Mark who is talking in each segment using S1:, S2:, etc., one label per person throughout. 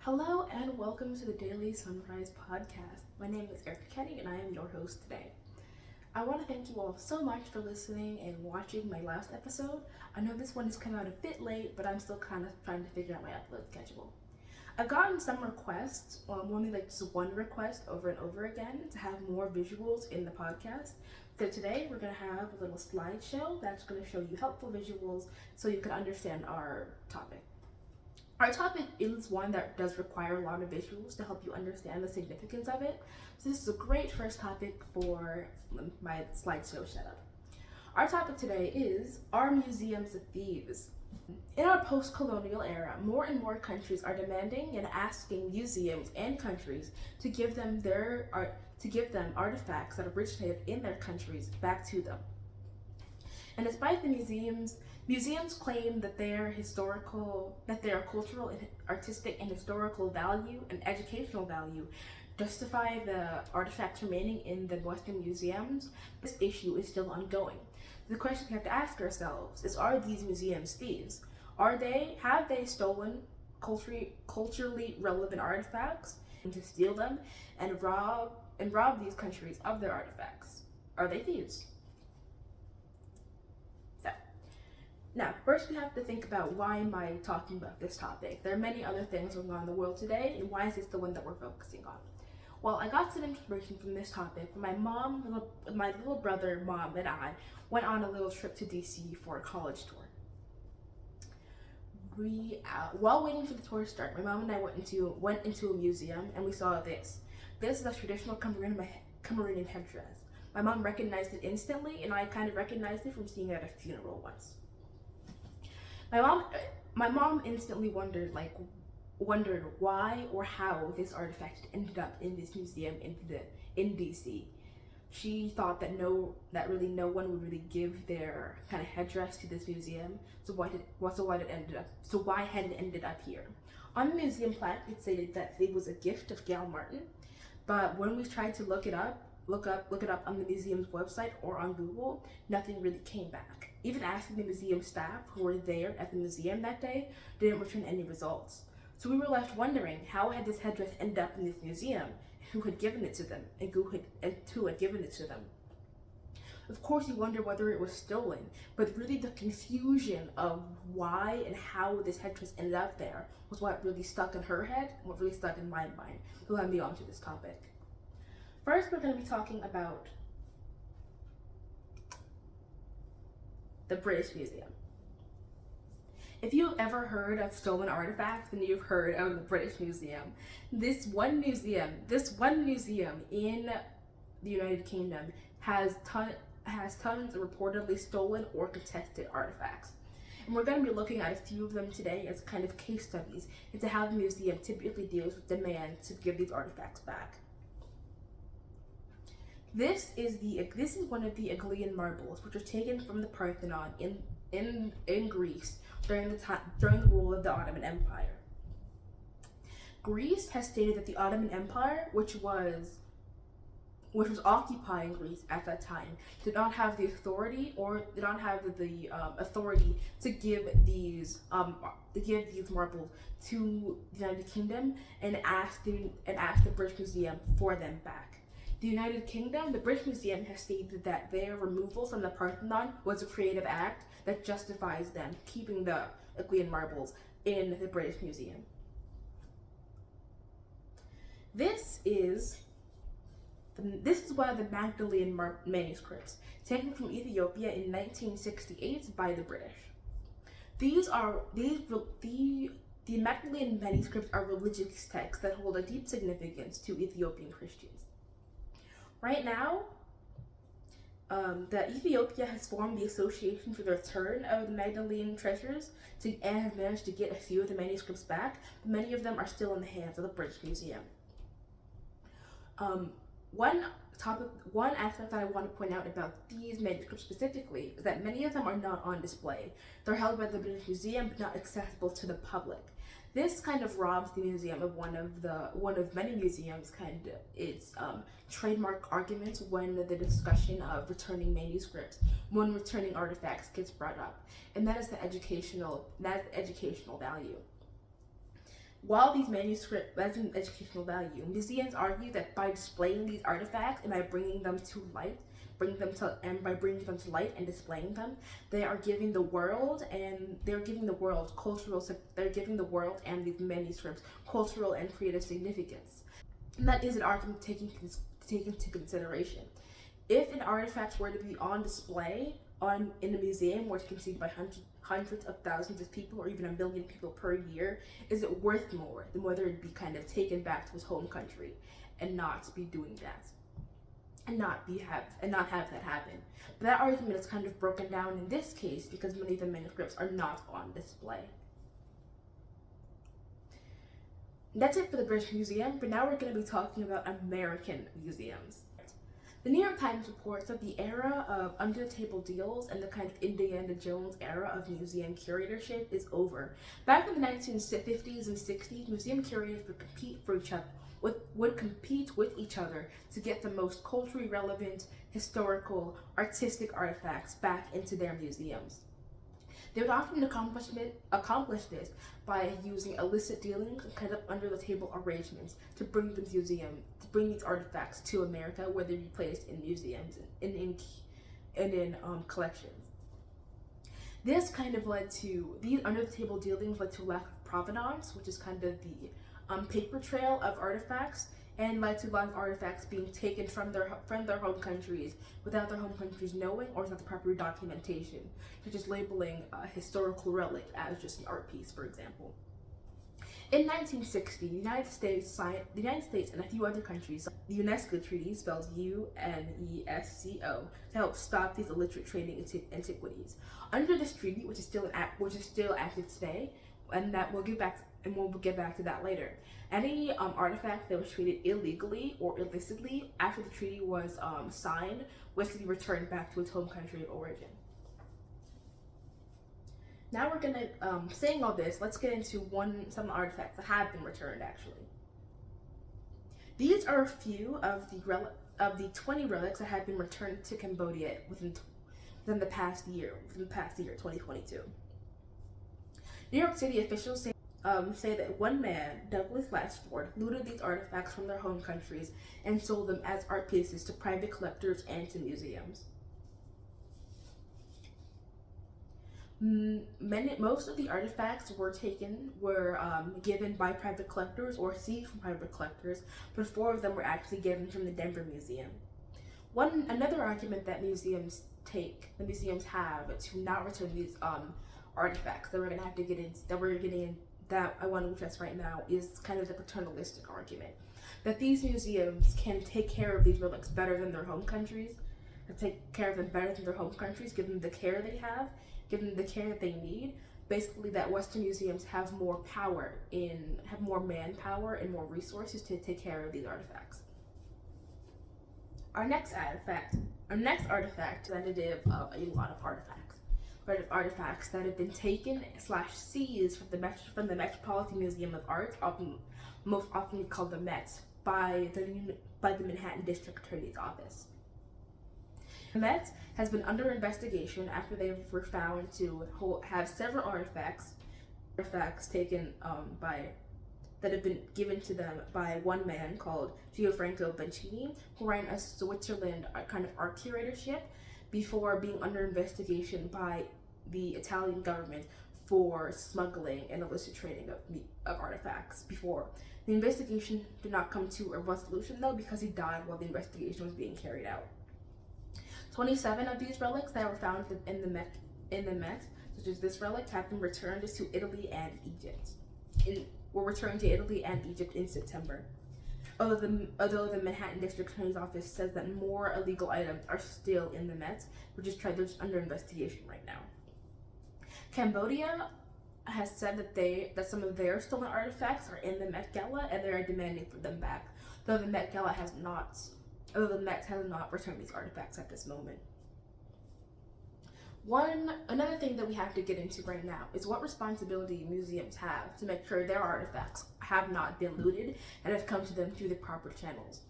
S1: Hello and welcome to the Daily Sunrise Podcast. My name is Erica Kenny and I am your host today. I want to thank you all so much for listening and watching my last episode. I know this one has come out a bit late, but I'm still kind of trying to figure out my upload schedule. I've gotten some requests, only like just one request over and over again, to have more visuals in the podcast. So today we're going to have a little slideshow that's going to show you helpful visuals so you can understand our topic. Our topic is one that does require a lot of visuals to help you understand the significance of it. So this is a great first topic for my slideshow setup. Our topic today is, are museums thieves? In our post-colonial era, more and more countries are demanding and asking museums and countries to give them artifacts that originated in their countries back to them. And despite the museums claim that their cultural and artistic and historical value and educational value justify the artifacts remaining in the Western museums, this issue is still ongoing. The question we have to ask ourselves is, are these museums thieves? Have they stolen culturally relevant artifacts and to steal them and rob these countries of their artifacts? Are they thieves? Now, first we have to think about, why am I talking about this topic? There are many other things going on in the world today, and why is this the one that we're focusing on? Well, I got some inspiration from this topic when my little brother, mom, and I went on a little trip to DC for a college tour. While waiting for the tour to start, my mom and I went into a museum, and we saw this. This is a traditional Cameroonian headdress. My mom recognized it instantly, and I kind of recognized it from seeing it at a funeral once. My mom instantly wondered why or how this artifact ended up in this museum in DC. She thought that really no one would really give their kind of headdress to this museum. So why had it ended up here? On the museum plaque, it stated that it was a gift of Gail Martin, but when we tried to look it up on the museum's website or on Google, nothing really came back. Even asking the museum staff who were there at the museum that day didn't return any results. So we were left wondering, how had this headdress ended up in this museum? Who had given it to them? And who had given it to them? Of course, you wonder whether it was stolen, but really the confusion of why and how this headdress ended up there was what really stuck in her head and what really stuck in my mind. So let me on to this topic. First, we're going to be talking about the British Museum. If you've ever heard of stolen artifacts, then you've heard of the British Museum. This one museum in the United Kingdom has tons of reportedly stolen or contested artifacts. And we're going to be looking at a few of them today as kind of case studies into how the museum typically deals with demands to give these artifacts back. This is one of the Aegean marbles, which was taken from the Parthenon in Greece during the rule of the Ottoman Empire. Greece has stated that the Ottoman Empire, which was occupying Greece at that time, did not have the authority to give these marbles to the United Kingdom and ask the British Museum for them back. The British Museum has stated that their removal from the Parthenon was a creative act that justifies them keeping the Aegean marbles in the British Museum. This is one of the Magdalene manuscripts taken from Ethiopia in 1968 by the British. The Magdalene manuscripts are religious texts that hold a deep significance to Ethiopian Christians. Right now, Ethiopia has formed the Association for the Return of the Magdalene Treasures and have managed to get a few of the manuscripts back, but many of them are still in the hands of the British Museum. One aspect that I want to point out about these manuscripts specifically is that many of them are not on display. They're held by the British Museum but not accessible to the public. This kind of robs the museum of one of many museums' its trademark arguments when the discussion of returning artifacts gets brought up, and that is the educational value. While these manuscripts has an educational value, museums argue that by displaying these artifacts and by bringing them to light, by bringing them to light and displaying them, they are giving the world and these manuscripts cultural and creative significance. And that is an argument taken into consideration. If an artifact were to be on display in a museum were to conceived by hundreds of thousands of people or even 1 million people per year, is it worth more than whether it be kind of taken back to his home country and not be doing that? And not have that happen. But that argument is kind of broken down in this case because many of the manuscripts are not on display. That's it for the British Museum, but now we're going to be talking about American museums. The New York Times reports that the era of under-the-table deals and the kind of Indiana Jones era of museum curatorship is over. Back in the 1950s and 60s, museum curators would compete with each other to get the most culturally relevant, historical, artistic artifacts back into their museums. They would often accomplish this by using illicit dealings and kind of under-the-table arrangements to bring these artifacts to America, where they'd be placed in museums and in collections. This kind of these under-the-table dealings led to a lack of provenance, which is kind of the paper trail of artifacts, and led to a lot of artifacts being taken from their home countries without their home countries knowing, or without the proper documentation, such as labeling a historical relic as just an art piece, for example. In 1960, the United States and a few other countries signed the UNESCO Treaty, spelled UNESCO, to help stop these illiterate trading antiquities. Under this treaty, which is still active today, and we'll get back to that later. Any artifact that was traded illegally or illicitly after the treaty was signed was to be returned back to its home country of origin. Now we're gonna, saying all this, let's get into some artifacts that have been returned actually. These are a few of the 20 relics that have been returned to Cambodia within the past year, 2022. New York City officials say that one man, Douglas Latchford, looted these artifacts from their home countries and sold them as art pieces to private collectors and to museums. Most of the artifacts were given by private collectors or seized from private collectors, but 4 of them were actually given from the Denver Museum. Another argument that museums have to not return these artifacts that I want to address right now is kind of the paternalistic argument that these museums can take care of these relics better than their home countries, give them the care they have, give them the care that they need. Basically, that Western museums have more manpower and more resources to take care of these artifacts. Our next artifact representative of a lot of artifacts that have been taken / seized from the Metropolitan Museum of Art, most often called the Met, by the Manhattan District Attorney's Office. The Met has been under investigation after they were found to have several artifacts taken that have been given to them by one man called Gianfranco Bencini, who ran a Switzerland kind of art curatorship before being under investigation by the Italian government for smuggling and illicit trading of artifacts. Before the investigation did not come to a resolution, though, because he died while the investigation was being carried out. 27 of these relics that were found in the Met, such as this relic, have been returned to Italy and Egypt. In September. Although the Manhattan District Attorney's Office says that more illegal items are still in the Met, which is under investigation right now. Cambodia has said that some of their stolen artifacts are in the Met Gala and they are demanding for them back, though the Met has not returned these artifacts at this moment. Another thing that we have to get into right now is what responsibility museums have to make sure their artifacts have not been looted and have come to them through the proper channels.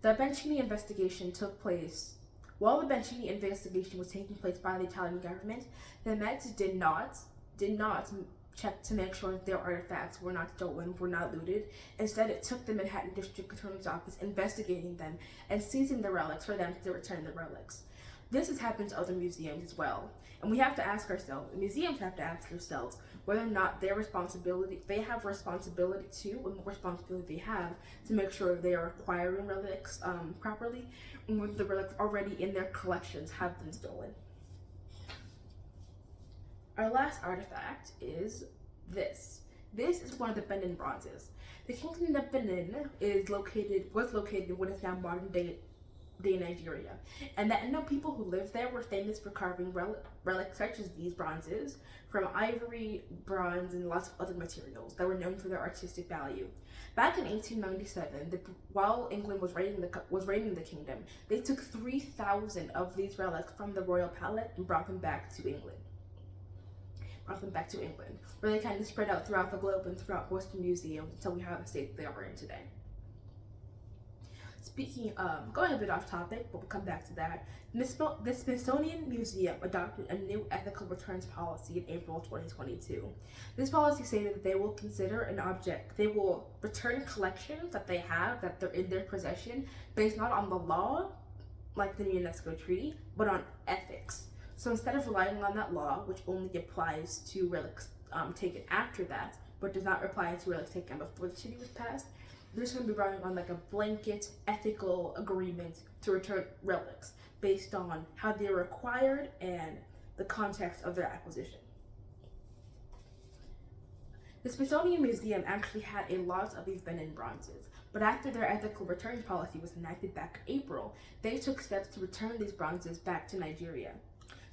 S1: The Bencini investigation took place. While the Bencini investigation was taking place by the Italian government, the Met did not checked to make sure that their artifacts were not stolen, were not looted. Instead, it took the Manhattan District Attorney's Office investigating them and seizing the relics for them to return the relics. This has happened to other museums as well. And we have to ask ourselves, the museums have to ask themselves whether or not they have responsibility too, and what responsibility they have to make sure they are acquiring relics properly, and whether the relics already in their collections have been stolen. Our last artifact is this. This is one of the Benin bronzes. The Kingdom of Benin was located in what is now modern day Nigeria, and that people who lived there were famous for carving relics such as these bronzes from ivory, bronze, and lots of other materials that were known for their artistic value. Back in 1897, while England was raiding the kingdom, they took 3,000 of these relics from the royal palace and brought them back to England, where they kind of spread out throughout the globe and throughout Western museums until we have the state they are in today. Speaking going a bit off topic, but we'll come back to that. The Smithsonian Museum adopted a new ethical returns policy in April 2022. This policy stated that they will return collections that they have, that they're in their possession, based not on the law, like the UNESCO treaty, but on ethics. So instead of relying on that law, which only applies to relics taken after that, but does not apply to relics taken before the treaty was passed, they're just going to be relying on like a blanket ethical agreement to return relics based on how they were acquired and the context of their acquisition. The Smithsonian Museum actually had a lot of these Benin bronzes, but after their ethical returns policy was enacted back in April, they took steps to return these bronzes back to Nigeria.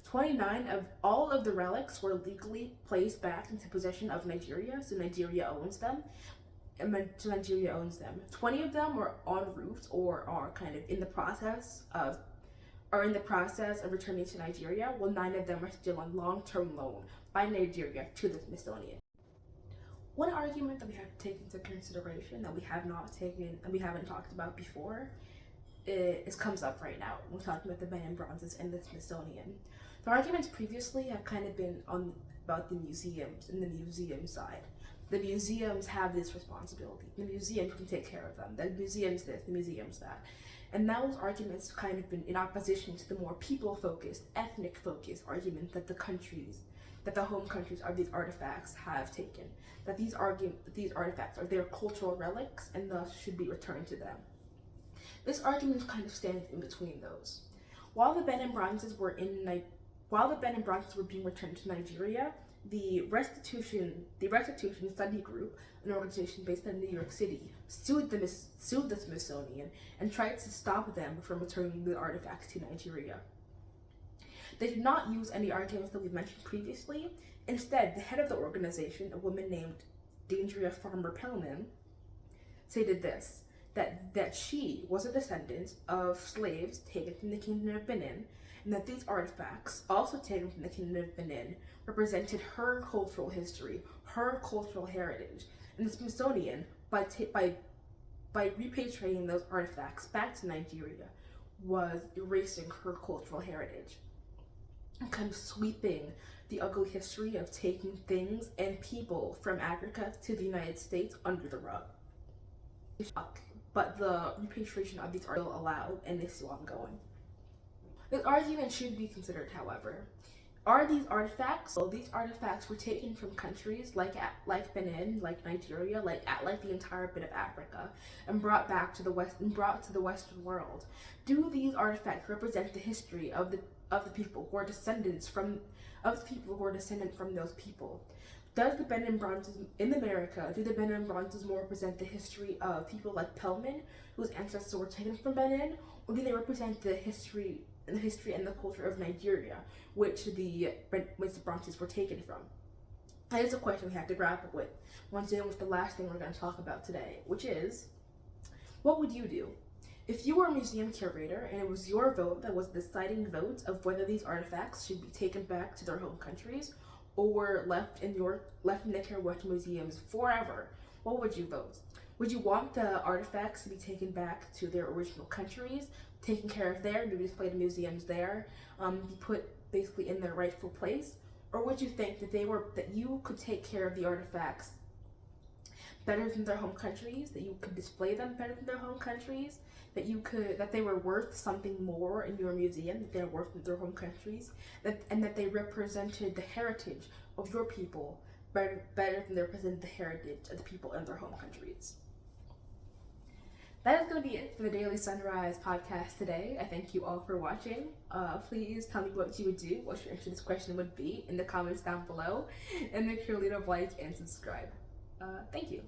S1: 29 of all of the relics were legally placed back into possession of Nigeria, so Nigeria owns them. 20 of them were en route or are kind of in the process of returning to Nigeria, while 9 of them are still on long-term loan by Nigeria to the Smithsonian. One argument that we have to take into consideration that we haven't talked about before comes up right now when we're talking about the Benin bronzes and the Smithsonian. The arguments previously have kind of been about the museums and the museum side. The museums have this responsibility. The museums can take care of them. The museums this, the museums that. And those arguments have kind of been in opposition to the more people-focused, ethnic-focused argument that the home countries of these artifacts have taken. That these artifacts are their cultural relics and thus should be returned to them. This argument kind of stands in between those. While the Benin bronzes were being returned to Nigeria, the Restitution Study Group, an organization based in New York City, sued the Smithsonian and tried to stop them from returning the artifacts to Nigeria. They did not use any arguments that we mentioned previously. Instead, the head of the organization, a woman named Dandria Farmer-Pellman, stated this, that she was a descendant of slaves taken from the Kingdom of Benin, and that these artifacts, also taken from the Kingdom of Benin, represented her cultural history, her cultural heritage. And the Smithsonian, by repatriating those artifacts back to Nigeria, was erasing her cultural heritage and kind of sweeping the ugly history of taking things and people from Africa to the United States under the rug. But the repatriation of these are still allowed and is still ongoing. This argument should be considered, however. Are these artifacts? Well, these artifacts were taken from countries like Benin, like Nigeria, like the entire bit of Africa, and brought back to the West and brought to the Western world. Do these artifacts represent the history of the people who are descendant from those people? Does the Benin bronzes in America, do the Benin bronzes more represent the history of people like Pellman, whose ancestors were taken from Benin, or do they represent the history and the culture of Nigeria, which the bronzes were taken from? That is a question we have to grapple with once dealing with the last thing we're going to talk about today, which is, what would you do? If you were a museum curator and it was your vote that was the deciding vote of whether these artifacts should be taken back to their home countries or left in the care of Western museums forever, what would you vote? Would you want the artifacts to be taken back to their original countries, taken care of there, maybe display the museums there, be put basically in their rightful place? or would you think that you could take care of the artifacts better than their home countries, that you could display them better than their home countries, that they were worth something more in your museum, that they're worth in their home countries, and that they represented the heritage of your people better than they represented the heritage of the people in their home countries. That is going to be it for the Daily Sunrise podcast today. I thank you all for watching. Please tell me what you would do, what your answer to this question would be in the comments down below, and make sure to leave a like and subscribe. Thank you.